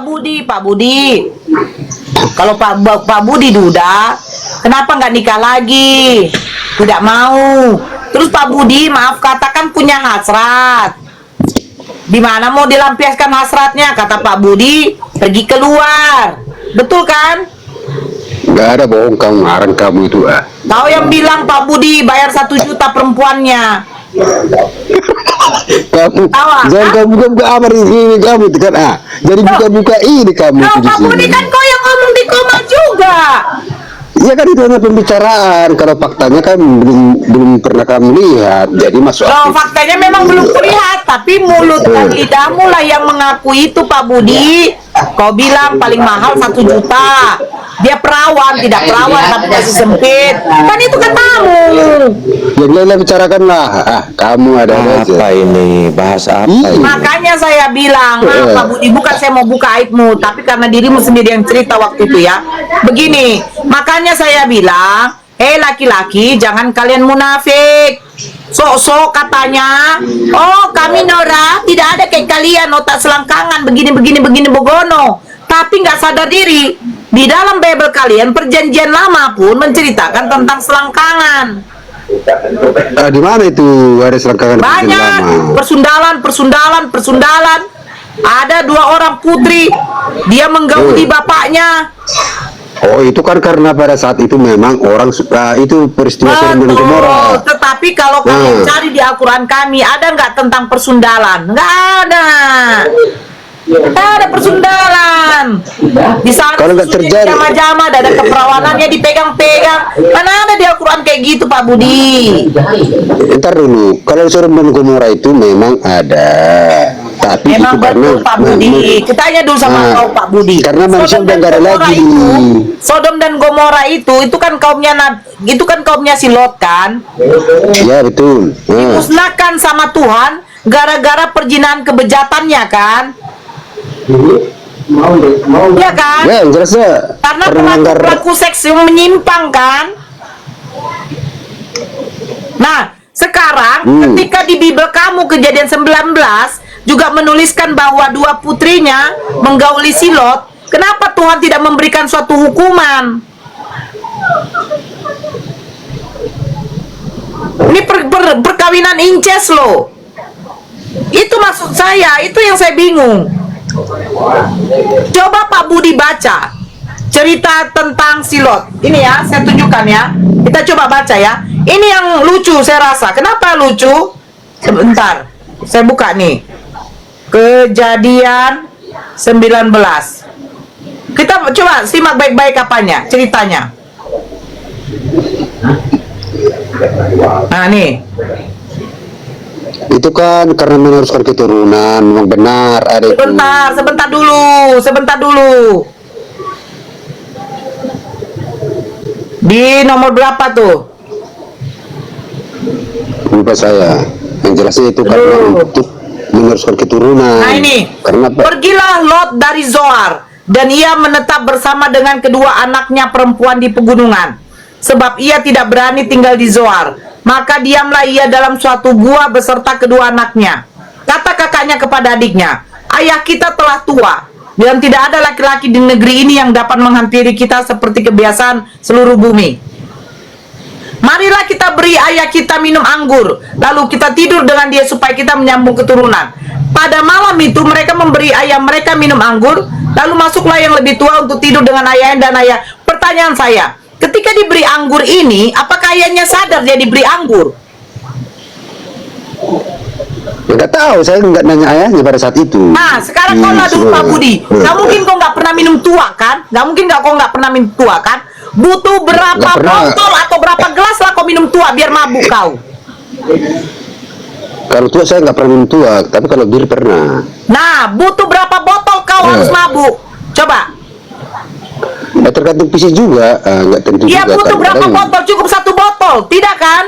Pak Budi, kalau Pak Budi duda, kenapa nggak nikah lagi? Tidak mau. Terus Pak Budi, maaf katakan punya hasrat. Di mana mau dilampiaskan hasratnya? Kata Pak Budi, pergi keluar. Betul kan? Nggak ada bohong, kamu ngarang kamu itu Tahu yang bilang Pak Budi bayar 1 juta perempuannya. Kamu jangan kamu buka apa ini kamu itu kan jadi buka ini kamu Pak Budi kan kau yang ngomong di koma juga. Iya kan, itu hanya pembicaraan. Kalau faktanya kan belum pernah kamu lihat, jadi masuk Faktanya memang belum terlihat, tapi mulut dan lidahmu lah yang mengaku itu, Pak Budi. Kau bilang paling mahal 1 juta. Dia perawan, tidak perawan tapi masih sempit. Kan itu katamu. Ya dia bicarakanlah. Kamu ada apa ini? Bahas apa ini? Makanya saya bilang, Pak Budi, bukan saya mau buka aibmu, tapi karena dirimu sendiri yang cerita waktu itu ya. Begini, makanya saya bilang, laki-laki jangan kalian munafik. Sok-sok katanya, oh kami Noora tidak ada kayak kalian, otak selangkangan begini begono. Tapi nggak sadar diri, di dalam Bible kalian perjanjian lama pun menceritakan tentang selangkangan. Di mana itu ada selangkangan? Banyak persundalan. Ada 2 orang putri, dia menggauli bapaknya. Oh, itu kan karena pada saat itu memang orang suka itu peristiwa Sodom dan Gomora. Tetapi kalau kalian cari di Al-Quran kami, ada nggak tentang persundalan? Nggak ada. Ada persundalan. Di sana kalau nggak terjadi jama-jama, ada keperawanannya dipegang-pegang. Mana ada di Al-Quran kayak gitu, Pak Budi? Ntar dulu, kalau Sodom dan Gomora itu memang ada. Tapi memang itu betul Pak Budi. Kita tanya dulu sama kau Pak Budi. Karena manusia udah nggak ada lagi. Sodom dan Gomora itu kan kaumnya si Lot kan? Ya betul. Dimusnahkan sama Tuhan gara-gara perjinahan kebejatannya kan? Iya kan? Ya jelasnya. Karena pelaku seks yang menyimpang kan? Nah, sekarang ketika di Bible kamu kejadian 19 juga menuliskan bahwa 2 putrinya menggauli si Lot, kenapa Tuhan tidak memberikan suatu hukuman? Ini perkawinan incest loh. Itu maksud saya, itu yang saya bingung. Coba Pak Budi baca cerita tentang si Lot. Ini ya, saya tunjukkan ya. Kita coba baca ya. Ini yang lucu saya rasa. Kenapa lucu? Sebentar, saya buka nih. Kejadian 19. Kita coba simak baik-baik apanya, ceritanya. Nah nih. Itu kan karena meneruskan keturunan, memang benar ada itu. Sebentar dulu. Di nomor berapa tuh? Lupa saya. Yang jelasnya itu karena untuk meneruskan keturunan. Nah ini, pergilah Lot dari Zoar, dan ia menetap bersama dengan kedua anaknya perempuan di pegunungan, sebab ia tidak berani tinggal di Zoar. Maka diamlah ia dalam suatu gua beserta kedua anaknya. Kata kakaknya kepada adiknya, ayah kita telah tua, dan tidak ada laki-laki di negeri ini yang dapat menghampiri kita seperti kebiasaan seluruh bumi. Marilah kita beri ayah kita minum anggur, lalu kita tidur dengan dia supaya kita menyambung keturunan. Pada malam itu mereka memberi ayah mereka minum anggur, lalu masuklah yang lebih tua untuk tidur dengan ayahnya dan ayah. Pertanyaan saya, ketika diberi anggur ini, apakah ayahnya sadar dia diberi anggur? Nggak tahu, saya nggak nanya ayahnya pada saat itu. Nah, sekarang kau lah dulu Pak Budi. Nggak mungkin kau nggak pernah minum tua kan? Nggak mungkin kau nggak pernah minum tua kan? Butuh berapa botol atau berapa gelas lah kau minum tua biar mabuk kau? Kalau tua saya nggak pernah minum tua, tapi kalau bir pernah. Nah, butuh berapa botol kau harus mabuk? Coba. Ya, tergantung fisik juga, nggak tentu Dia juga. butuh berapa botol? Cukup 1 botol, tidak kan?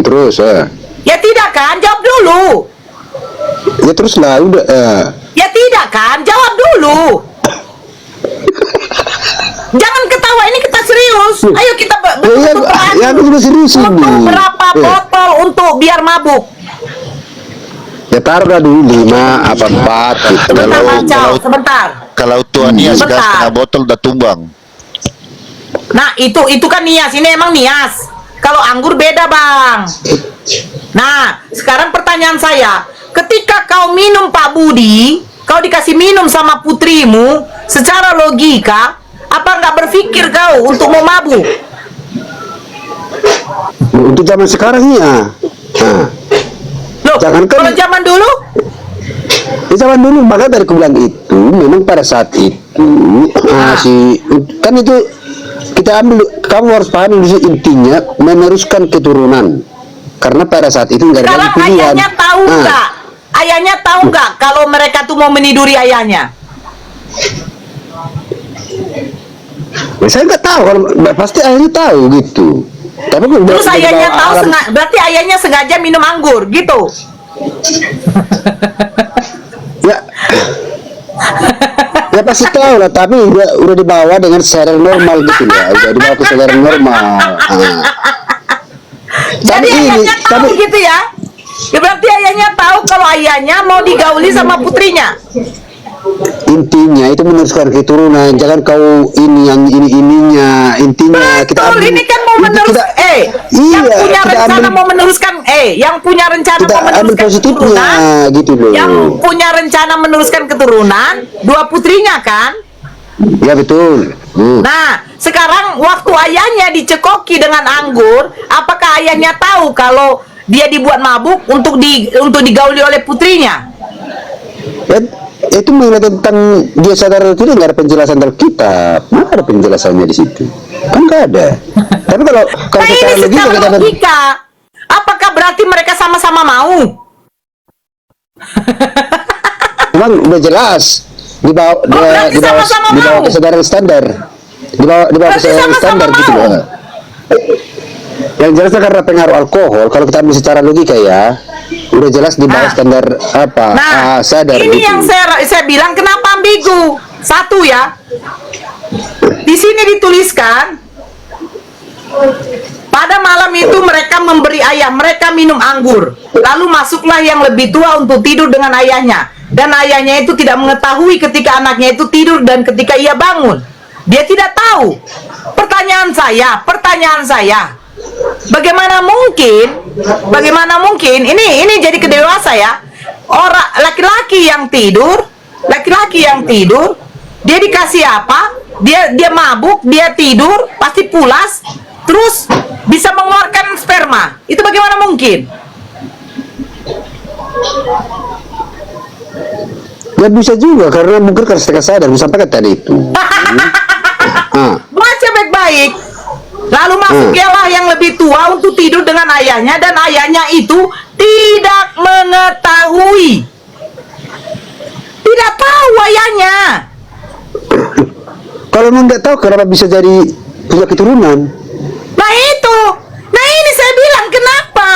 Terus Ya tidak kan? Jawab dulu. ya terus lah udah. Ya tidak kan? Jawab dulu. Jangan ketawa, ini kita serius. Ayo kita Ya, aku sudah serius ini. Butuh berapa botol untuk biar mabuk? Ya Ya taruhlah dulu 5 apa 4 gitu. Sebentar, Mancau, sebentar. Kalau tuan Nias gas Bentar. setengah botol udah tumbang. Nah, itu kan nias. Ini emang nias. Kalau anggur beda, Bang. Nah, sekarang pertanyaan saya, ketika kau minum Pak Budi, kau dikasih minum sama putrimu, secara logika, apa nggak berpikir kau untuk mau mabuk? Untuk zaman sekarang ya. Nah, Loh, jangankan kalau zaman dulu, di zaman dulu, maka dari aku bilang itu memang pada saat itu kan itu kita ambil, kamu harus paham intinya meneruskan keturunan, karena pada saat itu nggak ada sekarang lagi pilihan. ayahnya tahu nggak? Ayahnya tahu nggak kalau mereka tuh mau meniduri ayahnya? Saya nggak tahu, kalau pasti ayahnya tahu gitu. Tapi Terus ayahnya tahu, berarti ayahnya sengaja minum anggur, gitu? ya ya pasti tahu lah, tapi udah dibawa dengan secara normal gitu ya, udah dibawa ke secara normal. Jadi ayahnya tahu gitu ya? Ya berarti ayahnya tahu kalau ayahnya mau digauli sama putrinya. Intinya itu meneruskan keturunan, jangan kau ini yang ininya. Intinya Betul, kita ambil, ini kan mau meneruskan, yang punya rencana mau meneruskan, yang punya rencana kita mau ambil meneruskan positifnya keturunan, gitu loh. yang punya rencana meneruskan keturunan, 2 putrinya kan? Ya betul. Nah, sekarang waktu ayahnya dicekoki dengan anggur, apakah ayahnya tahu kalau dia dibuat mabuk untuk digauli oleh putrinya? Ya, itu mengenai tentang dia sadar atau tidak, nggak ada penjelasan dalam kitab. Mana ada penjelasannya di situ? Kan nggak ada. Tapi kalau Nah, secara ini logika secara kita logika, apakah berarti mereka sama-sama mau? memang udah jelas dibawa berarti sama-sama dibawa mau. kesadaran standar, dibawa Berarti kesadaran sama-sama standar gitu mau. loh. Yang jelasnya karena pengaruh alkohol, kalau kita ambil secara logika ya, udah jelas di bawah standar apa sadar ini gitu. yang saya bilang kenapa ambigu. Satu ya, di sini dituliskan pada malam itu mereka memberi ayah mereka minum anggur, lalu masuklah yang lebih tua untuk tidur dengan ayahnya, dan ayahnya itu tidak mengetahui ketika anaknya itu tidur dan ketika ia bangun, dia tidak tahu. Pertanyaan saya, bagaimana mungkin ini jadi kedewasa ya, orang laki-laki yang tidur, dia dikasih apa, dia mabuk, dia tidur pasti pulas, terus bisa mengeluarkan sperma. Itu bagaimana mungkin? Ya bisa juga, karena mungkin karena setengah sadar, disampaikan tadi itu. Baca baik-baik. Lalu masuk ialah yang lebih tua untuk tidur dengan ayahnya, dan ayahnya itu tidak mengetahui. Tidak tahu ayahnya. Kalau memang nggak tahu, kenapa bisa jadi punya keturunan? Nah itu. Nah ini saya bilang kenapa?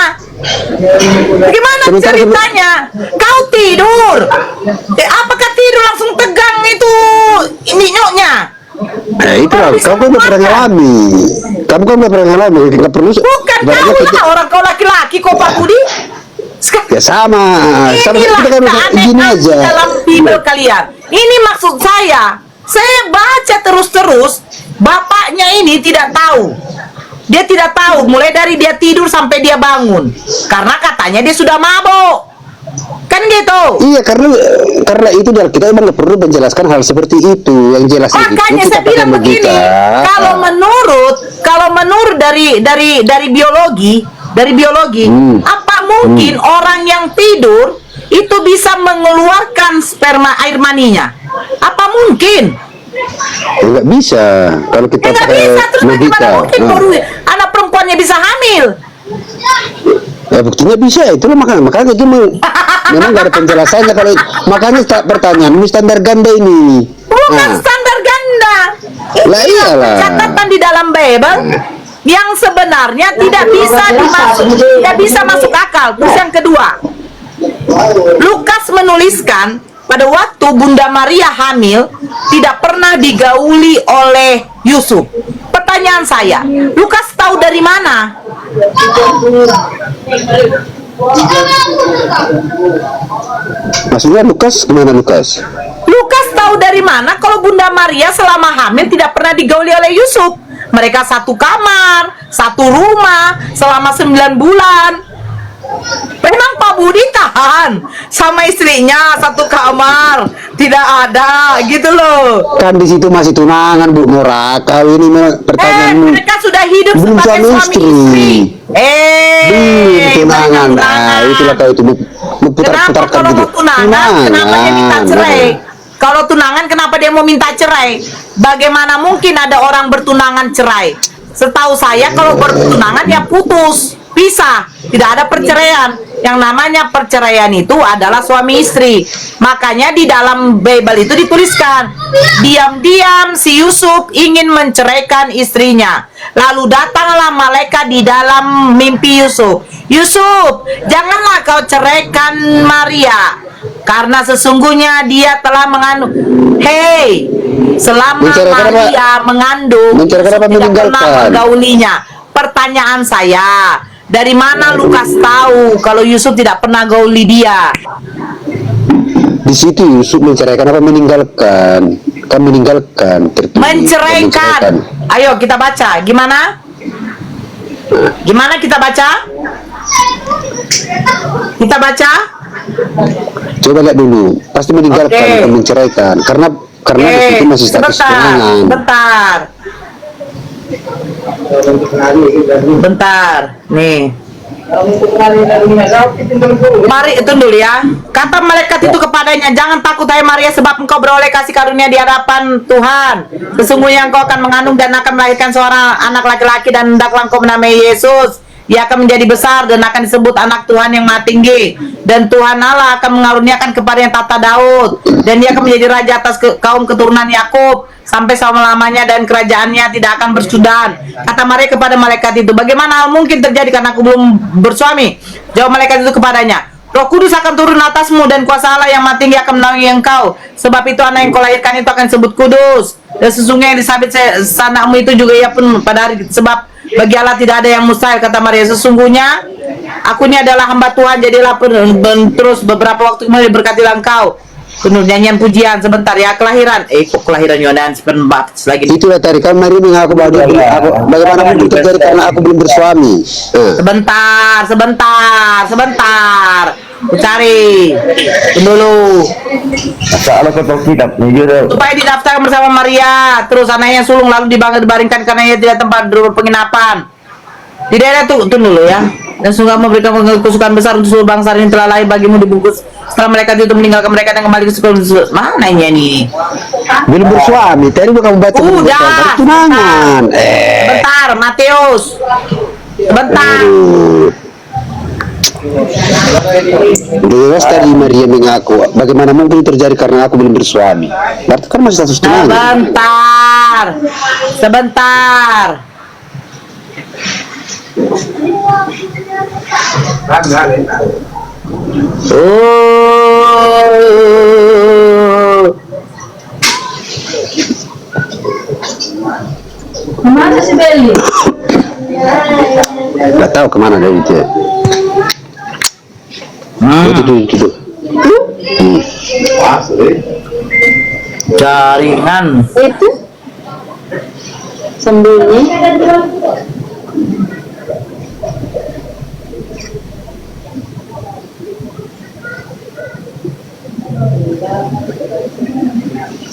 Bagaimana ceritanya? Kau tidur. Apakah tidur langsung tegang itu minyaknya? Nah itu lah, kamu kan udah pernah ngalami. Nggak perlu. Bukan kau lah, orang kau laki-laki kok Pak Budi. Ya sama kita kan gini Keanehan aja. dalam Bible kalian. Ini maksud saya baca terus-terus, bapaknya ini tidak tahu. Dia tidak tahu mulai dari dia tidur sampai dia bangun, karena katanya dia sudah mabuk. Kan gitu. Iya, karena itu kita emang nggak perlu menjelaskan hal seperti itu. Yang jelas itu Makanya kita saya bilang pakai begini, logika. kalau menurut dari biologi, apa mungkin orang yang tidur itu bisa mengeluarkan sperma air maninya? Apa mungkin? Nggak bisa kalau kita Nggak pakai bisa, terus logika. bagaimana mungkin baru anak perempuannya bisa hamil? Ya buktinya bisa, itulah makanya itu memang nggak ada penjelasannya. Kalau makanya pertanyaan ini standar ganda ini. Bukan standar ganda. Lah iyalah. Catatan di dalam Bible yang sebenarnya tidak bisa masuk akal. Terus yang kedua, Lukas menuliskan pada waktu Bunda Maria hamil tidak pernah digauli oleh Yusuf. Pertanyaan saya, Lukas tahu dari mana? Maksudnya Lukas gimana Lukas? Lukas tahu dari mana kalau Bunda Maria selama hamil tidak pernah digauli oleh Yusuf? Mereka satu kamar, satu rumah selama 9 bulan. Memang Pak Budi tahan sama istrinya satu kamar, tidak ada gitu loh. Kan di situ masih tunangan Bu Noora. Kau ini pertanyaanmu. Mereka sudah hidup belum sebagai suami istri. Tunangan. mereka Nah, itulah kau itu Kenapa putar-putarkan kalau gitu. mau tunangan, kenapa dia minta cerai? Kalau tunangan, kenapa dia mau minta cerai? Bagaimana mungkin ada orang bertunangan cerai? Setahu saya kalau bertunangan ya putus, pisah, tidak ada perceraian. Yang namanya perceraian itu adalah suami istri. Makanya di dalam Bible itu dituliskan, diam-diam si Yusuf ingin menceraikan istrinya. Lalu datanglah malaikat di dalam mimpi Yusuf. Yusuf, janganlah kau ceraikan Maria, karena sesungguhnya dia telah mengandung. Hei, selama Maria mengandung, Yusuf tidak pernah menggaulinya. Pertanyaan saya, dari mana Lukas tahu kalau Yusuf tidak pernah gauli dia? Di situ Yusuf menceraikan apa meninggalkan? Kan meninggalkan. Menceraikan. Ayo kita baca. Gimana? Gimana kita baca? Kita baca? Coba lihat dulu. Pasti meninggalkan, bukan menceraikan. Karena di situ masih status tunangan. Bentar. Nih. Mari itu dulu ya. Kata malaikat itu kepadanya, jangan takut hai Maria, sebab engkau beroleh kasih karunia di hadapan Tuhan. Sesungguhnya engkau akan mengandung dan akan melahirkan seorang anak laki-laki, dan hendaklah engkau menamai Yesus. Ia akan menjadi besar dan akan disebut anak Tuhan yang Maha Tinggi. Dan Tuhan Allah akan mengaruniakan kepada yang tata Daud, dan dia akan menjadi raja atas kaum keturunan Yakub sampai selama-lamanya, dan kerajaannya tidak akan bersudahan. Kata Maria kepada malaikat itu, bagaimana hal mungkin terjadi karena aku belum bersuami? Jawab malaikat itu kepadanya, Roh Kudus akan turun atasmu, dan kuasa Allah yang Maha Tinggi akan menaungi engkau. Sebab itu anak yang kau lahirkan itu akan disebut kudus. Dan sesungguhnya Elisabet sanakmu itu juga ia pun pada hari, sebab bagi Allah tidak ada yang mustahil. Kata Maria, sesungguhnya aku ini adalah hamba Tuhan, jadilah terus. Beberapa waktu kemudian berkatilah engkau. Penuh nyanyian pujian. Sebentar ya, kelahiran. Kok kelahiran Yohanes Pembaptis lagi? Itulah tadi kan Maria mengaku bahwa bagaimana mungkin terjadi karena aku belum bersuami. Sebentar. Ku cari dulu. Supaya didaftarkan bersama Maria, terus anaknya sulung, lalu dibaringkan karena ia tidak tempat penginapan di daerah itu dulu ya. Dan sungguh memberikan kesukaan besar untuk seluruh bangsa yang telah lahir bagimu dibungkus. Setelah mereka itu meninggalkan mereka dan kembali ke sekolah. Mana ini? Belum bersuami. Tadi bukan baca. Udah. Tunangan. Bentar, Matius. Bentar. Jelas tadi Maria mengaku, bagaimana mungkin terjadi karena aku belum bersuami? Berarti kan masih status tunangan. Sebentar. Kemana si Beli? Gak tahu kemana dia itu. Itu. Jaringan. Itu sembunyi.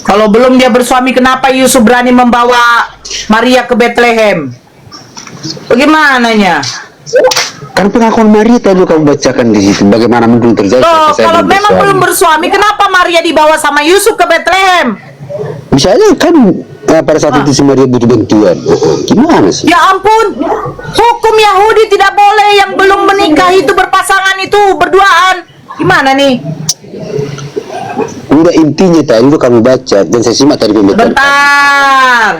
Kalau belum dia bersuami, kenapa Yusuf berani membawa Maria ke Bethlehem? Bagaimananya? Kan pengakuan Maria tadi kamu bacakan di situ. Bagaimana mungkin terjadi? Kalau memang belum bersuami, kenapa Maria dibawa sama Yusuf ke Bethlehem? Misalnya kan pada saat itu si Maria butuh bantuan. Gimana sih? Ya ampun, hukum Yahudi tidak boleh yang belum menikah itu berpasangan itu berduaan. Gimana nih? Udah intinya tadi itu kamu baca dan saya simak tadi pembacaan. Bentar.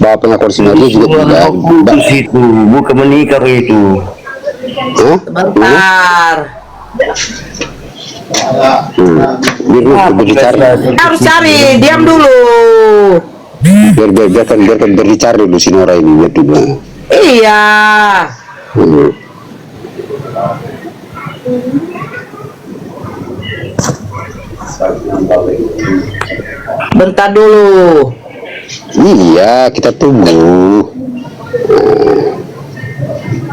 Bahwa pengakuan si Maria juga tidak. Putus itu, bukan menikah itu. Bentar. Berbicara. Harus cari, diam dulu. Biarkan berbicara dulu si Noora ini biar juga. Iya. Bentar dulu. Iya, kita tunggu.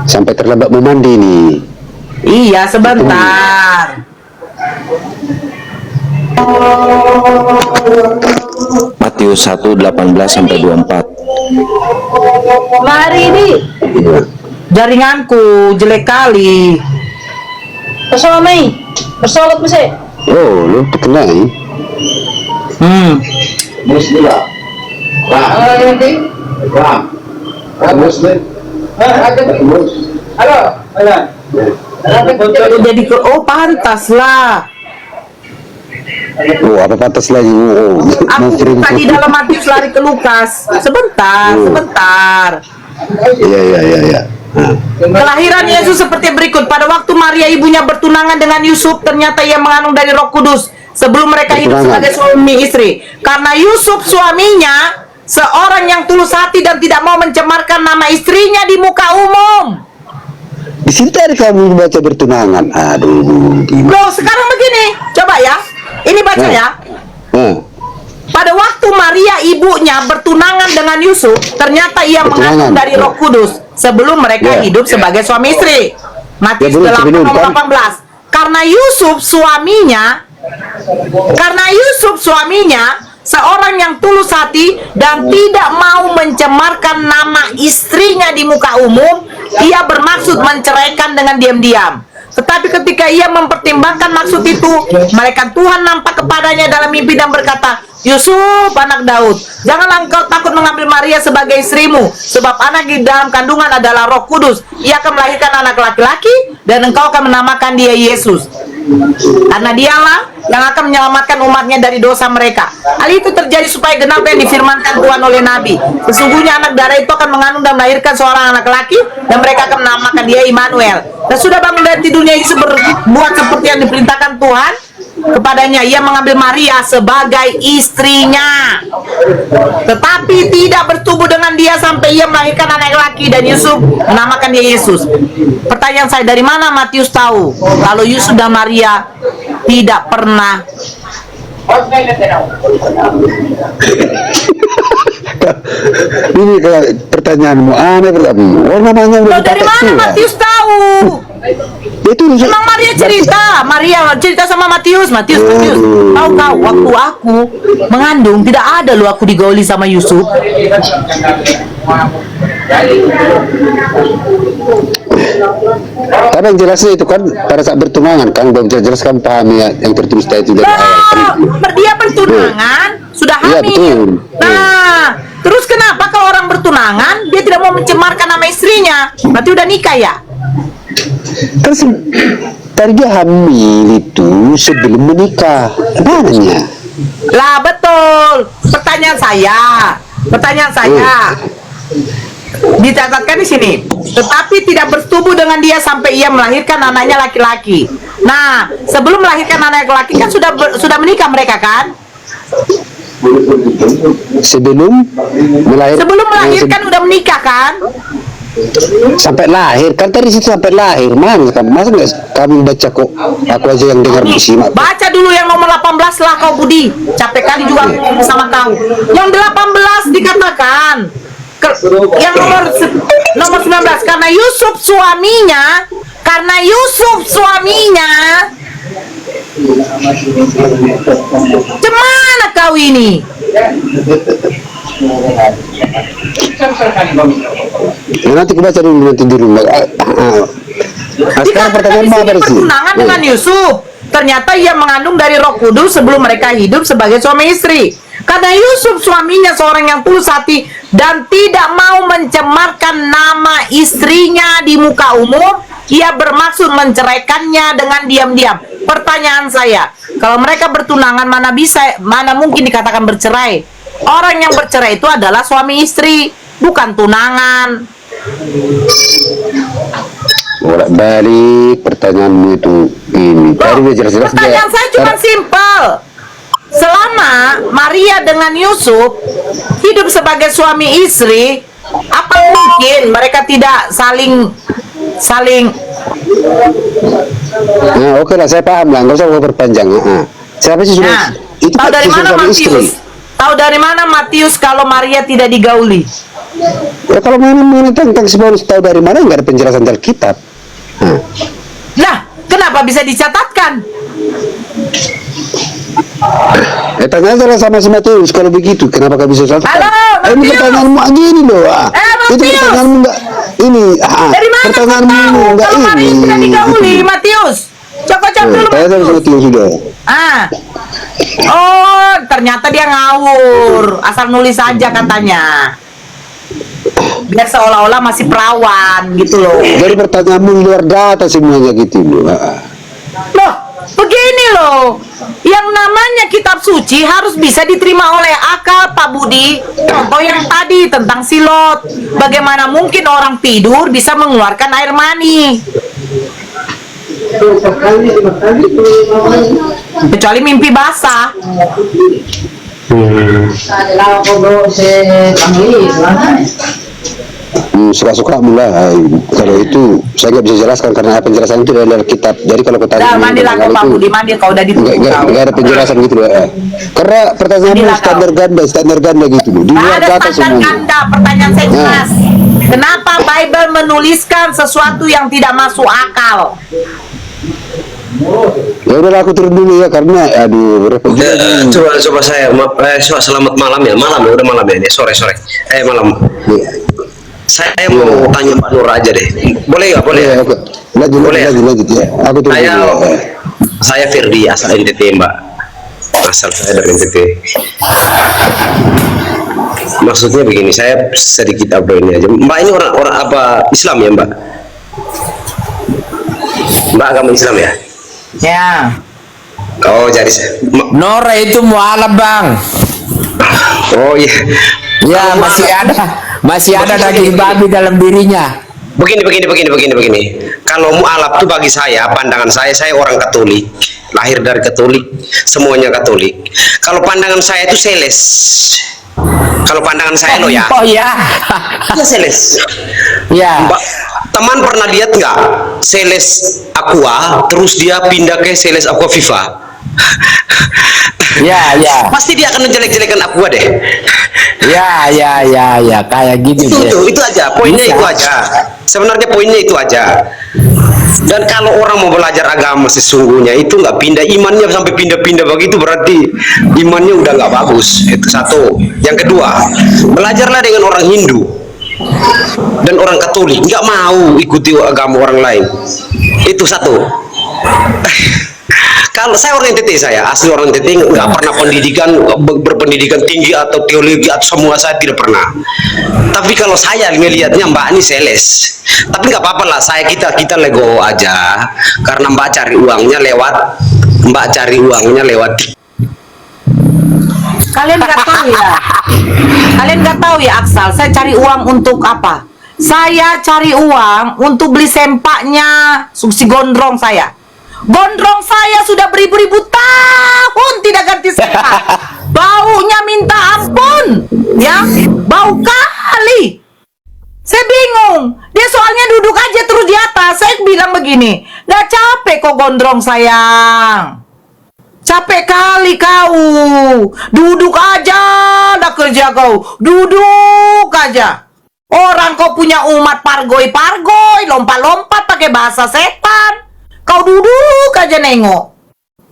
Sampai terlambat mau mandi nih. Iya, sebentar. Matius 1:18-24. Mari ini Iya. Jaringanku jelek kali. Bersolomai, bersolot mesti. Oh, lu kena ya? Jadi oh pantas lah. Oh, apa pantas lagi? Oh, mau Aku kirim tadi foto. dalam Matius lari ke Lukas. Sebentar, sebentar. Iya. Nah, Kelahiran Yesus seperti berikut. Pada waktu Maria ibunya bertunangan dengan Yusuf, ternyata ia mengandung dari Roh Kudus sebelum mereka hidup Bertunangan. sebagai suami istri. Karena Yusuf suaminya seorang yang tulus hati dan tidak mau mencemarkan nama istrinya di muka umum. di sini tadi kamu baca bertunangan. Aduh, gimana? Loh, sekarang begini. Coba ya. Ini baca ya. Pada waktu Maria ibunya bertunangan dengan Yusuf, ternyata ia mengandung Bertunangan, dari Roh Kudus sebelum mereka Ya. hidup sebagai suami istri. Matius Ya, belum, 8 kan? 18. Karena Yusuf suaminya seorang yang tulus hati dan tidak mau mencemarkan nama istrinya di muka umum, ia bermaksud menceraikan dengan diam-diam. Tetapi ketika ia mempertimbangkan maksud itu, malaikat Tuhan nampak kepadanya dalam mimpi dan berkata, Yusuf, anak Daud, janganlah engkau takut mengambil Maria sebagai istrimu, sebab anak di dalam kandungan adalah Roh Kudus. Ia akan melahirkan anak laki-laki, dan engkau akan menamakan dia Yesus. Karena dialah yang akan menyelamatkan umatnya dari dosa mereka. Hal itu terjadi supaya genap yang difirmankan Tuhan oleh Nabi. Sesungguhnya anak darah itu akan mengandung dan melahirkan seorang anak laki, dan mereka akan menamakan dia Immanuel. Dan sudah bangun dari tidurnya Yesus berbuat seperti yang diperintahkan Tuhan kepadanya. Ia mengambil Maria sebagai istrinya, tetapi tidak bertubuh dengan dia sampai ia melahirkan anak laki, dan Yusuf menamakan dia Yesus. Pertanyaan saya, dari mana Matius tahu kalau Yusuf dan Maria tidak pernah? Ini kalau pertanyaanmu aneh berarti. Oh, namanya udah Loh, dari dipakai mana Tuhan. Matius tahu? Itu Memang Maria cerita sama Matius. Tahu kau, waktu aku mengandung tidak ada loh aku digauli sama Yusuf. Karena yang jelasnya itu kan pada saat bertunangan kan belum jelas kan pahami ya, yang tertulis tadi itu dari awal kan itu. Dia bertunangan sudah Iya, hamil. betul. Nah, terus kenapa kalau orang bertunangan dia tidak mau mencemarkan nama istrinya? Berarti udah nikah ya? Kan tadi dia hamil itu sebelum menikah. Mananya? Lah betul. Pertanyaan saya. Dicatatkan di sini. Tetapi tidak bersetubuh dengan dia sampai ia melahirkan anaknya laki-laki. Nah, sebelum melahirkan anak laki-laki kan sudah menikah mereka kan? Sebelum melahirkan udah menikah kan? sampai lahir kan tadi situ sampai lahir mana kan masa nggak kami baca kok aku aja yang dengar simak. Baca dulu yang nomor 18 lah kau Budi. Capek kali juga sama kau. Yang 18 dikatakan yang nomor 19 karena Yusuf suaminya Cemana kau ini? Ya, nanti aku baca dulu nanti di rumah. Sekarang pertanyaan Dikatakan apa di sih? sini bertunangan dengan Yusuf. Ternyata ia mengandung dari Roh Kudus sebelum mereka hidup sebagai suami istri. Karena Yusuf suaminya seorang yang tulus hati dan tidak mau mencemarkan nama istrinya di muka umum, ia bermaksud menceraikannya dengan diam-diam. Pertanyaan saya, kalau mereka bertunangan mana mungkin dikatakan bercerai? Orang yang bercerai itu adalah suami istri, bukan tunangan. Bolak-balik pertanyaanmu itu ini. Tadi udah jelas-jelas Pertanyaan saya cuma simpel. Selama Maria dengan Yusuf hidup sebagai suami istri, apa mungkin mereka tidak saling Nah, oke lah, saya paham lah, nggak usah perpanjang. Siapa sih sudah? Nah, Itu tahu kan dari sudah mana suami istri. Matius? Tahu dari mana Matius kalau Maria tidak digauli? Ya kalau mengenai tentang si Paulus, tahu dari mana? Nggak ada penjelasan dari kitab. Lah, kenapa bisa dicatatkan? Tanya aja lah sama si Matius kalau begitu, kenapa gak bisa catat? Halo, Ini Matius. pertanyaanmu gini loh. Itu Matius. pertanyaanmu enggak ini. Dari mana kau Pertanyaanmu tahu enggak kalau Maria ini. tidak digauli, Matius? Cocok dulu, Tanya sama si Matius. Matius sudah. Oh, ternyata dia ngawur. Asal nulis aja katanya. Biar seolah-olah masih perawan gitu loh. Jadi pertanyaanmu luar data semuanya gitu loh. Loh, begini loh. Yang namanya kitab suci harus bisa diterima oleh akal, Pak Budi. Contoh yang tadi tentang silot. Bagaimana mungkin orang tidur bisa mengeluarkan air mani? Kecuali mimpi basah. Suka-suka mulai. Kalau itu saya nggak bisa jelaskan karena penjelasan itu dari kitab. Jadi kalau kita Dah, mandilah kau Pak Budi, mandi kau udah ditutup kau. nggak ada penjelasan gitu loh. Karena pertanyaanmu Mandilah standar ganda gitu loh. Di luar Ada data standar semua. ganda, pertanyaan saya jelas. Kenapa Bible menuliskan sesuatu yang tidak masuk akal? Ya udah aku turun dulu ya karena aduh berapa Coba saya selamat malam ya, udah malam ya ini, sore malam. Saya mau tanya Pak Noora aja deh, boleh nggak? Boleh ya, ya? oke. Lanjut ya. Aku turun Saya dulu ya. saya Firdi, asal NTT Mbak, asal saya dari NTT. Maksudnya begini, saya sedikit apa ini aja. Mbak ini orang apa Islam ya Mbak? Mbak agama Islam ya? Ya. Oh jadi Noora itu mualaf bang. oh iya. Ya masih ada daging babi dalam dirinya. Begini. Kalau mualaf tuh bagi saya, pandangan saya orang Katolik, lahir dari Katolik, semuanya Katolik. Kalau pandangan saya itu seles. Kalau pandangan saya loh ya. Oh ya. Ya seles. Ya. Teman pernah lihat nggak seles Aqua, terus dia pindah ke seles Aqua Viva? Ya. Pasti dia akan menjelek-jelekan Aqua deh. Ya, kayak gitu deh. Itu aja, poinnya Bisa. itu aja. Sebenarnya poinnya itu aja. Dan kalau orang mau belajar agama sesungguhnya itu nggak pindah imannya sampai pindah-pindah begitu, berarti imannya udah nggak bagus. Itu satu. Yang kedua, belajarlah dengan orang Hindu dan orang Katolik, nggak mau ikuti agama orang lain. Itu satu. Kalau saya orang NTT, saya asli orang NTT, nggak pernah berpendidikan tinggi atau teologi atau semua, saya tidak pernah. Tapi kalau saya melihatnya Mbak ini seles, tapi nggak apa-apa lah, kita lego aja, karena Mbak cari uangnya lewat. Kalian nggak tahu ya? Kalian nggak tahu ya Aksal? Saya cari uang untuk apa? Saya cari uang untuk beli sempaknya si gondrong saya. Gondrong saya sudah beribu-ribu tahun tidak ganti sempak. Baunya minta ampun, ya, bau kali. Saya bingung. Dia soalnya duduk aja terus di atas. Saya bilang begini, nggak capek kok gondrong sayang? Capek kali kau. Duduk aja, dah kerja kau. Duduk aja. Orang kau punya umat pargoy, lompat-lompat pakai bahasa setan. Kau duduk aja nengok.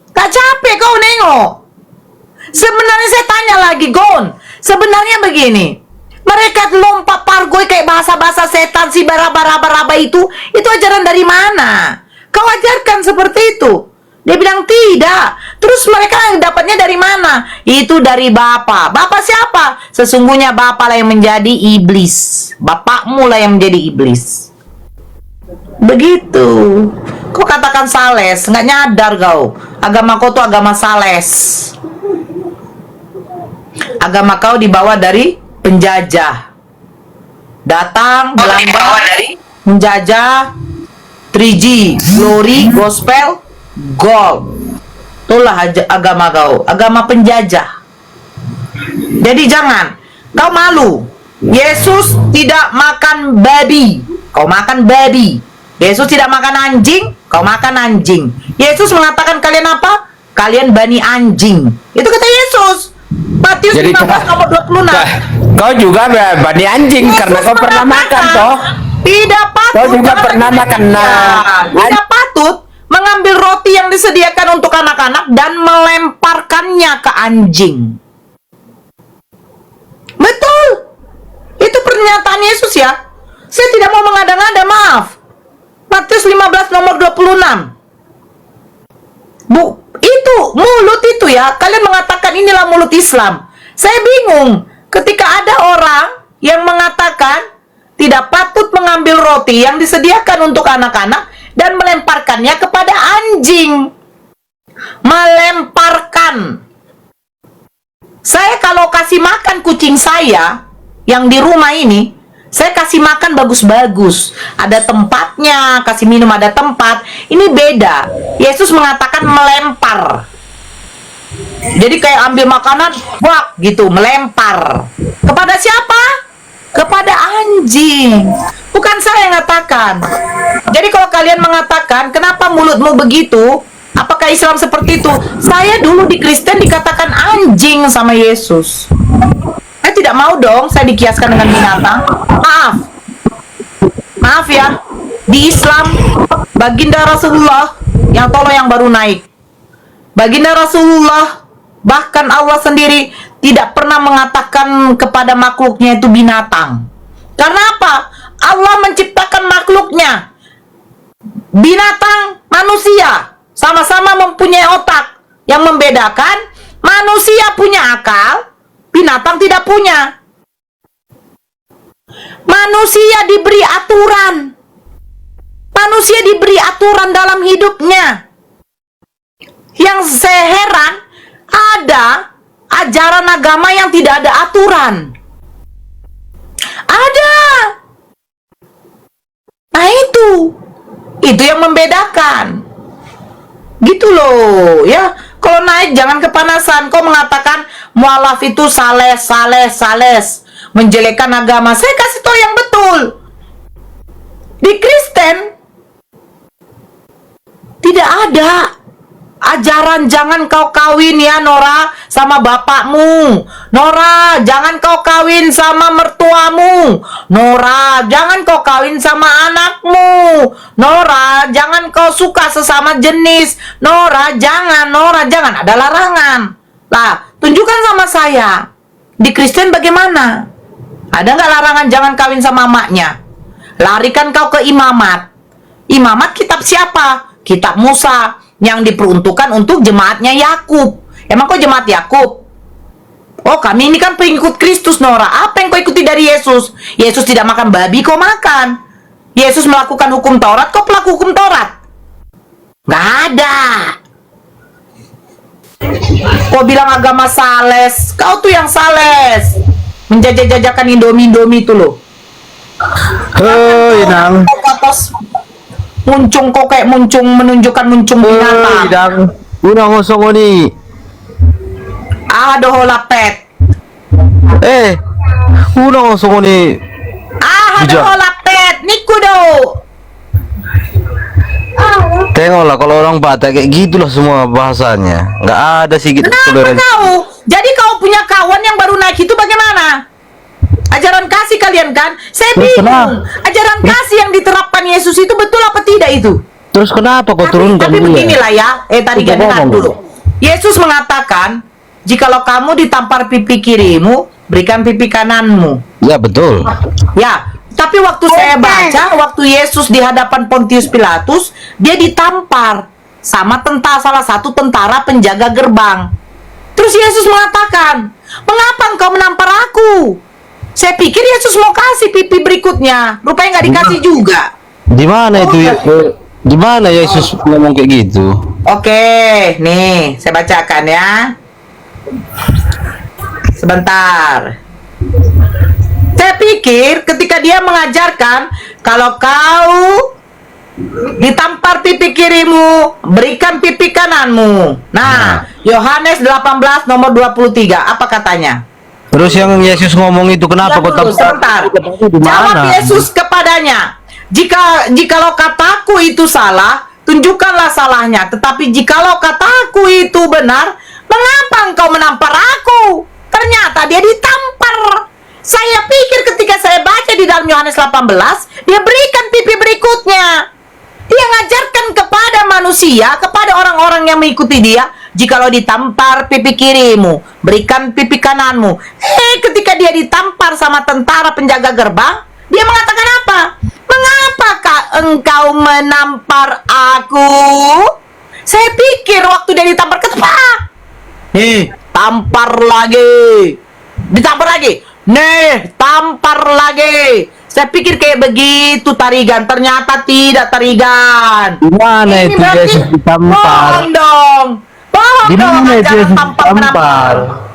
Gak capek kau nengok. Sebenarnya saya tanya lagi, Gon. Sebenarnya begini. Mereka lompat pargoy kayak bahasa-bahasa setan si baraba-raba itu ajaran dari mana? Kau ajarkan seperti itu. Dia bilang tidak. Terus mereka dapatnya dari mana? Itu dari Bapa. Bapa siapa? Sesungguhnya Bapa lah yang menjadi iblis. Bapakmu lah yang menjadi iblis. Begitu. Kau katakan sales, nggak nyadar kau. Agama kau tuh agama sales. Agama kau dibawa dari penjajah. Datang Belanda menjajah 3G, glory, gospel, gold. Itulah agama kau, agama penjajah. Jadi jangan, kau malu. Yesus tidak makan babi, kau makan babi. Yesus tidak makan anjing, kau makan anjing. Yesus mengatakan kalian apa? Kalian bani anjing. Itu kata Yesus. Matius Jadi 15 nomor 26. kau juga bani anjing karena kau pernah makan toh. Tidak patut. Kau juga jangan pernah makan. Tidak patut mengambil roti yang disediakan untuk anak-anak dan melemparkannya ke anjing. Betul. Itu pernyataan Yesus ya. Saya tidak mau mengada-ngada, maaf. Matius 15 nomor 26. Itu mulut itu ya. Kalian mengatakan inilah mulut Islam. Saya bingung ketika ada orang yang mengatakan tidak patut mengambil roti yang disediakan untuk anak-anak dan melemparkannya kepada anjing. Melemparkan. Saya kalau kasih makan kucing saya yang di rumah ini, saya kasih makan bagus-bagus, ada tempatnya, kasih minum ada tempat. Ini beda. Yesus mengatakan melempar. Jadi kayak ambil makanan, wak gitu, melempar. Kepada siapa? Kepada anjing. Bukan saya yang katakan. Jadi kalau kalian mengatakan, kenapa mulutmu begitu? Apakah Islam seperti itu? Saya dulu di Kristen dikatakan anjing sama Yesus. Saya tidak mau dong saya dikiaskan dengan binatang. Maaf ya. Di Islam baginda Rasulullah yang tolong yang baru naik. Baginda Rasulullah bahkan Allah sendiri tidak pernah mengatakan kepada makhluknya itu binatang. Karena apa? Allah menciptakan makhluknya binatang, manusia sama-sama mempunyai otak. Yang membedakan manusia punya akal, binatang tidak punya. Manusia diberi aturan. Manusia diberi aturan dalam hidupnya. Yang saya heran, ada ajaran agama yang tidak ada aturan. Ada. Nah itu yang membedakan. Gitu loh, ya. Kalau naik jangan kepanasan. Kau mengatakan mualaf itu sales, menjelekkan agama. Saya kasih tahu yang betul. Di Kristen tidak ada ajaran jangan kau kawin ya Noora sama bapakmu. Noora, jangan kau kawin sama mertuamu. Noora, jangan kau kawin sama anakmu. Noora, jangan kau suka sesama jenis. Noora, jangan. Ada larangan. Lah, tunjukkan sama saya. Di Kristen bagaimana? Ada nggak larangan jangan kawin sama maknya? Larikan kau ke imamat. Imamat kitab siapa? Kitab Musa yang diperuntukkan untuk jemaatnya Yakub. Emang kau jemaat Yakub? Oh, kami ini kan pengikut Kristus, Noora. Apa yang kau ikuti dari Yesus? Yesus tidak makan babi, kau makan. Yesus melakukan hukum Taurat, kau pelaku hukum Taurat. Nggak ada. Kau bilang agama sales, kau tuh yang sales. Menjajah-jajakan Indomie itu loh. Hei, Nang. Muncung kok kayak menunjukkan binatang. Dang. Unang ngosong ni. Aduh lapet. Unang ngosong ni. Aduh lapet. Niku do. Tengoklah kalau orang Batak kayak gitulah semua bahasanya. Nggak ada sedikit Kenapa toleransi. kau? Jadi kau punya kawan yang baru naik itu bagaimana? Ajaran kasih kalian kan? Saya bingung. Ajaran kasih yang diterapkan Yesus itu betul apa tidak itu? Terus kenapa kau turunkan Tapi dia? beginilah ya. Tadi Kita dengar ngomong dulu. Yesus mengatakan, jikalau kamu ditampar pipi kirimu, berikan pipi kananmu. Ya betul. Ya, tapi waktu saya baca, waktu Yesus di hadapan Pontius Pilatus, dia ditampar sama salah satu tentara penjaga gerbang. Terus Yesus mengatakan, mengapa engkau menampar aku? Saya pikir Yesus mau kasih pipi berikutnya, rupanya nggak dikasih juga. Di mana itu? Di mana Yesus ngomong kayak gitu? Oke, nih saya bacakan ya. Sebentar. Saya pikir ketika dia mengajarkan kalau kau ditampar pipi kirimu, berikan pipi kananmu. Nah, Yohanes 18 nomor 23, apa katanya? Terus yang Yesus ngomong itu kenapa kau tampar? Sebentar. Jawab Yesus kepadanya, jikalau kataku itu salah, tunjukkanlah salahnya. Tetapi jikalau kataku itu benar, mengapa engkau menampar aku? Ternyata dia ditampar. Saya pikir ketika saya baca di dalam Yohanes 18, dia berikan pipi berikutnya. Dia ngajarkan kepada manusia, kepada orang-orang yang mengikuti dia, jikalau ditampar pipi kirimu, berikan pipi kananmu. Ketika dia ditampar sama tentara penjaga gerbang, dia mengatakan apa? Mengapakah engkau menampar aku? Saya pikir waktu dia ditampar ketepak. Tampar lagi. Ditampar lagi. Tampar lagi. Saya pikir kayak begitu tarigan, ternyata tidak tarigan. Gimana Ini itu berarti Yesus ditampar? bohong dong. Bohong dong Gimana itu ajaran Yesus tampar menampar. ditampar?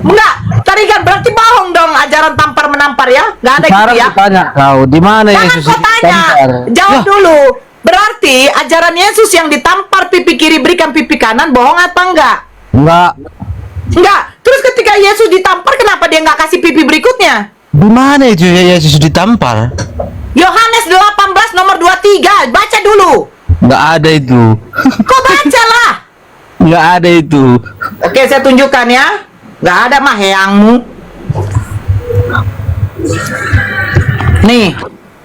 Enggak, tarigan berarti bohong dong ajaran tampar menampar ya? Enggak ada Sekarang gitu ya? tanya kau, di mana Jangan Yesus kau tanya, ditampar? jawab Lah, dulu. Berarti ajaran Yesus yang ditampar pipi kiri berikan pipi kanan bohong apa enggak? enggak. Enggak. Terus ketika Yesus ditampar kenapa dia enggak kasih pipi berikutnya? Di mana itu Yesus ditampar? Yohanes 18 nomor 23, baca dulu. Enggak ada itu. Kau bacalah. Enggak ada itu. Oke, saya tunjukkan ya. Enggak ada mah heyangmu. Nih,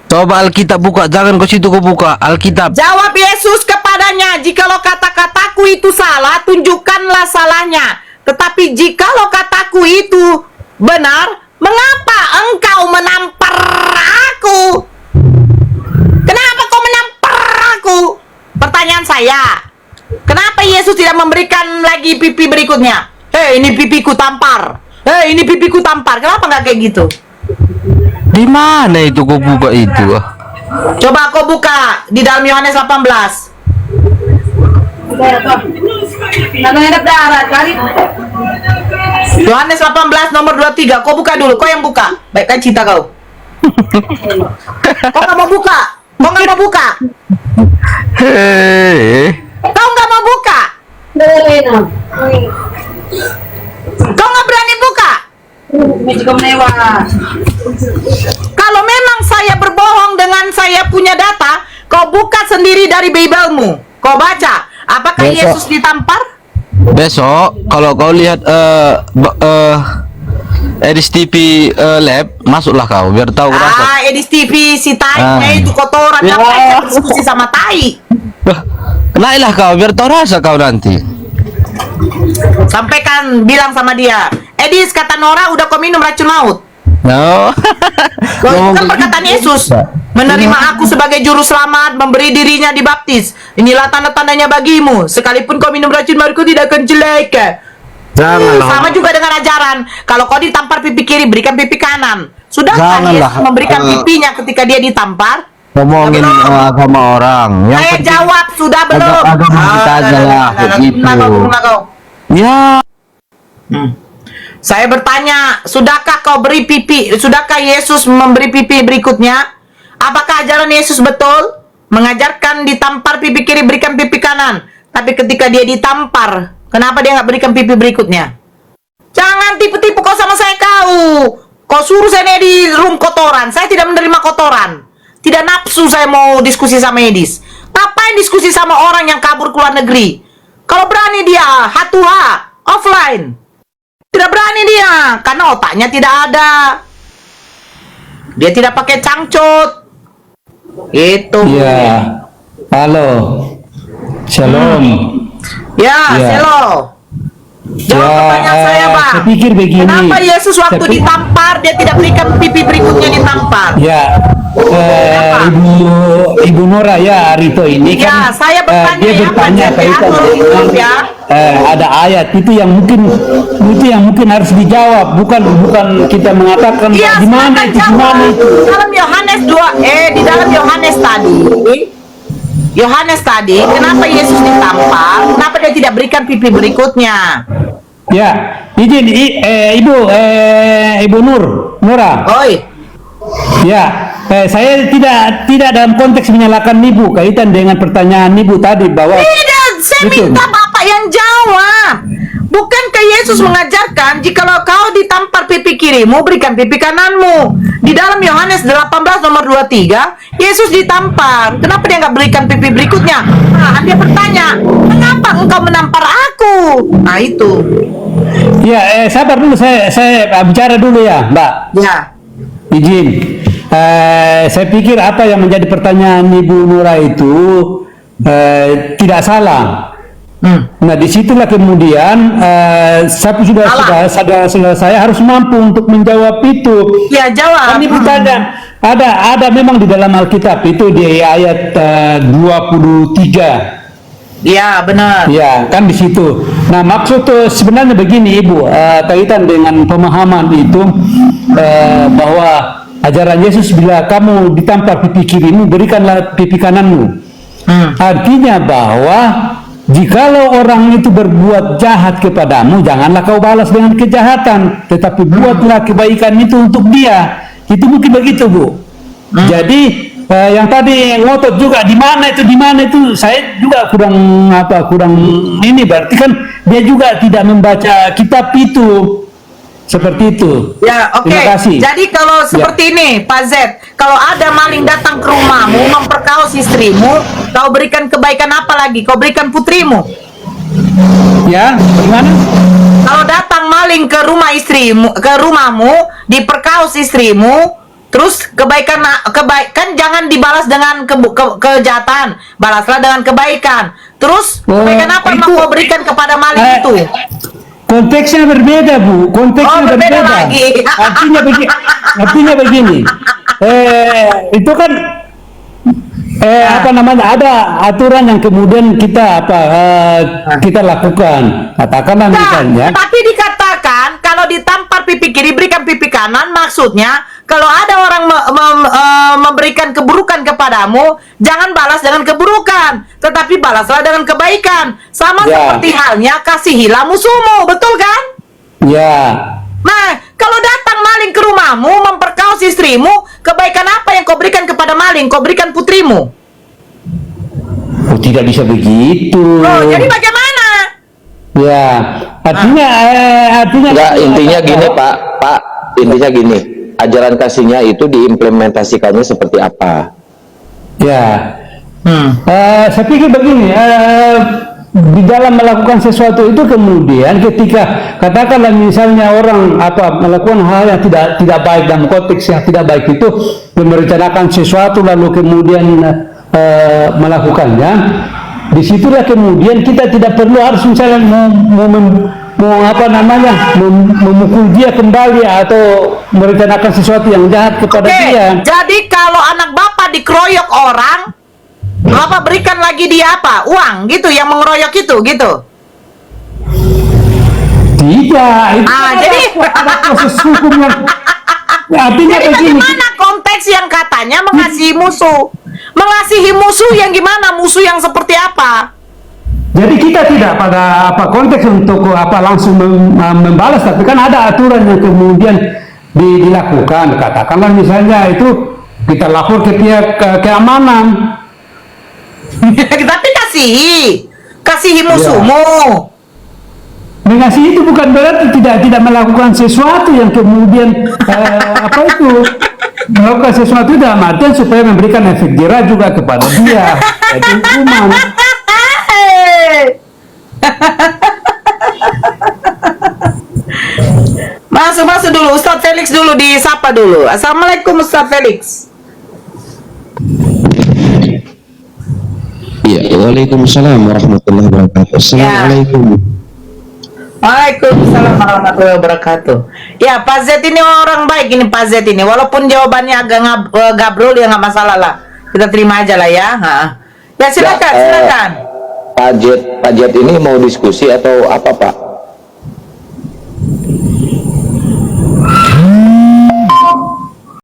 Coba Alkitab buka, jangan kau situ kau buka Alkitab. jawab Yesus kepadanya, jikalau kata-kataku itu salah, tunjukkanlah salahnya. Tetapi jikalau kataku itu benar, mengapa engkau menampar aku? Kenapa kau menampar aku? Pertanyaan saya. Kenapa Yesus tidak memberikan lagi pipi berikutnya? Ini pipiku tampar. Ini pipiku tampar. Kenapa nggak kayak gitu? Di mana itu kau buka itu? Coba kau buka di dalam Yohanes 18. Namanya darat kali. Yohanes 18 nomor 23. Kau buka dulu. Kau yang buka. Baik kan cinta kau. Kau nggak mau buka. Kau nggak mau buka. Kau nggak mau buka. Kau nggak berani buka. Medyo mewah. Kalau memang saya berbohong dengan saya punya data, kau buka sendiri dari Biblemu. Kau baca. Apakah Besok. Yesus ditampar? Besok kalau kau lihat Edis TV Lab, masuklah kau biar tahu rasa. Edis TV si tai itu kotoran. Ya. Ngapain saya berdiskusi sama tai? Naiklah kau biar tahu rasa kau nanti. Sampaikan, bilang sama dia, Edis, kata Noora udah kau minum racun maut. No. Loh, itu kan perkataan Yesus. Menerima aku sebagai juru selamat, memberi dirinya dibaptis. Inilah tanda-tandanya bagimu. Sekalipun kau minum racun maut, kau tidak akan jelek. Janganlah. Sama juga dengan ajaran. Kalau kau ditampar pipi kiri, berikan pipi kanan. Sudahkah Janganlah. Yesus memberikan pipinya ketika dia ditampar? Ngomongin Belum. agama orang. Saya jawab, sudah belum? agama kita aja lah, begitu. Ya. Saya bertanya, sudahkah kau beri pipi? Sudahkah Yesus memberi pipi berikutnya? Apakah ajaran Yesus betul? Mengajarkan ditampar pipi kiri, berikan pipi kanan. Tapi ketika dia ditampar, kenapa dia nggak berikan pipi berikutnya? Jangan tipu-tipu kau sama saya kau. Kau suruh saya di room kotoran. Saya tidak menerima kotoran. Tidak nafsu saya mau diskusi sama Edis. Ngapain diskusi sama orang yang kabur ke luar negeri? Kalau berani dia, H2H, offline. Tidak berani dia, karena otaknya tidak ada. Dia tidak pakai cangcut. Itu. Ya, halo, shalom. Ya, Ya. selo. Jawab pertanyaan saya, Bang. Saya pikir begini. Kenapa Yesus waktu Saya pikir- ditampar, dia tidak berikan pipi berikutnya ditampar? Ya, Ibu Noora ya Rito ini Ya, kan saya bertanya dia ya, bertanya Pak kaitan Jemaat, dengan ya. ada ayat itu yang mungkin harus dijawab, bukan kita mengatakan Iya, di mana silakan itu, di mana jawab. itu. Dalam Yohanes 2, di dalam Yohanes tadi, kenapa Yesus ditampar? Kenapa dia tidak berikan pipi berikutnya? Ya, izin Ibu Noora. Oi. Ya, saya tidak dalam konteks menyalahkan Ibu kaitan dengan pertanyaan Ibu tadi bahwa Tidak, saya Betul. minta Bapak yang jawab. Bukankah Yesus mengajarkan jikalau kau ditampar pipi kirimu, berikan pipi kananmu? Di dalam Yohanes 18 nomor 23, Yesus ditampar. Kenapa dia nggak berikan pipi berikutnya? Nah, dia bertanya, kenapa engkau menampar aku? Nah, itu. Ya, sabar dulu, saya bicara dulu ya, Mbak. Ya. Izin. Saya pikir apa yang menjadi pertanyaan Ibu Noora itu tidak salah. Nah, disitulah kemudian saya harus mampu untuk menjawab itu. Ya, jawab. Kan Ibu tanya, ada memang di dalam Alkitab itu di ayat 23. Ya, benar. Ya, kan di situ. Nah, maksud sebenarnya begini, Ibu, kaitan dengan pemahaman itu bahwa ajaran Yesus, bila kamu ditampar pipi kirimu, berikanlah pipi kananmu. Artinya bahwa jikalau orang itu berbuat jahat kepadamu, janganlah kau balas dengan kejahatan, tetapi buatlah kebaikan itu untuk dia. Itu mungkin begitu, Bu. Jadi yang tadi ngotot juga di mana itu saya juga kurang ini, berarti kan dia juga tidak membaca kitab itu. Seperti itu. Ya, oke. Terima kasih. Jadi kalau seperti ini, Pak Z, kalau ada maling datang ke rumahmu memperkaos istrimu, kau berikan kebaikan apa lagi? Kau berikan putrimu. Ya, bagaimana? Kalau datang maling ke rumah istrimu, ke rumahmu, diperkaos istrimu, terus kebaikan jangan dibalas dengan kejahatan, balaslah dengan kebaikan. Terus kebaikan apa yang kau berikan kepada maling itu? Konteksnya berbeda, Bu. Konteksnya berbeda. Lagi. Artinya begini. Itu kan ada aturan yang kemudian kita lakukan. Katakanlah misalnya. Tapi dikatakan kalau ditampar pipi kiri berikan pipi kanan, maksudnya kalau ada orang memberikan keburukan kepadamu, jangan balas dengan keburukan, tetapi balaslah dengan kebaikan. Sama seperti halnya kasihilah musuhmu, betul kan? Ya. Nah, kalau datang maling ke rumahmu memperkaos istrimu, kebaikan apa yang kau berikan kepada maling? Kau berikan putrimu. Oh, tidak bisa begitu. Oh, jadi bagaimana? Ya, artinya Enggak, intinya gini, Pak, intinya gini. Ajaran kasihnya itu diimplementasikannya seperti apa? Ya, saya pikir begini, di dalam melakukan sesuatu itu kemudian ketika katakanlah misalnya orang melakukan hal yang tidak baik dalam konteks yang tidak baik itu, merencanakan sesuatu lalu kemudian melakukannya, disitulah kemudian kita tidak perlu harus misalnya memukul dia kembali atau merencanakan sesuatu yang jahat kepada dia. Jadi kalau anak bapak dikeroyok orang, bapak berikan lagi dia apa? Uang gitu yang mengeroyok itu gitu. Tidak, itu jadi ada proses hukum yang artinya jadi begini. bagaimana konteks yang katanya mengasihi musuh? Mengasihi musuh yang gimana? Musuh yang seperti apa? Jadi kita tidak pada konteks untuk langsung membalas, tapi kan ada aturan yang kemudian dilakukan. Katakanlah misalnya itu kita lapor ke pihak keamanan. Tapi kasihi musuhmu. Mengasihi itu bukan berarti tidak melakukan sesuatu yang kemudian melakukan sesuatu dalam artian supaya memberikan efek jerah juga kepada dia. Itu hukuman. Masuk dulu, Ustadz Felix dulu, disapa dulu. Assalamualaikum Ustadz Felix. Iya, waalaikumsalam warahmatullahi wabarakatuh. Assalamualaikum. Waalaikumsalam warahmatullahi wabarakatuh. Ya, Pak Z ini orang baik ini Pak Z ini. Walaupun jawabannya agak gabrol ya nggak masalah lah. Kita terima aja lah ya. Ya silakan. Pak Jet ini mau diskusi atau apa, Pak?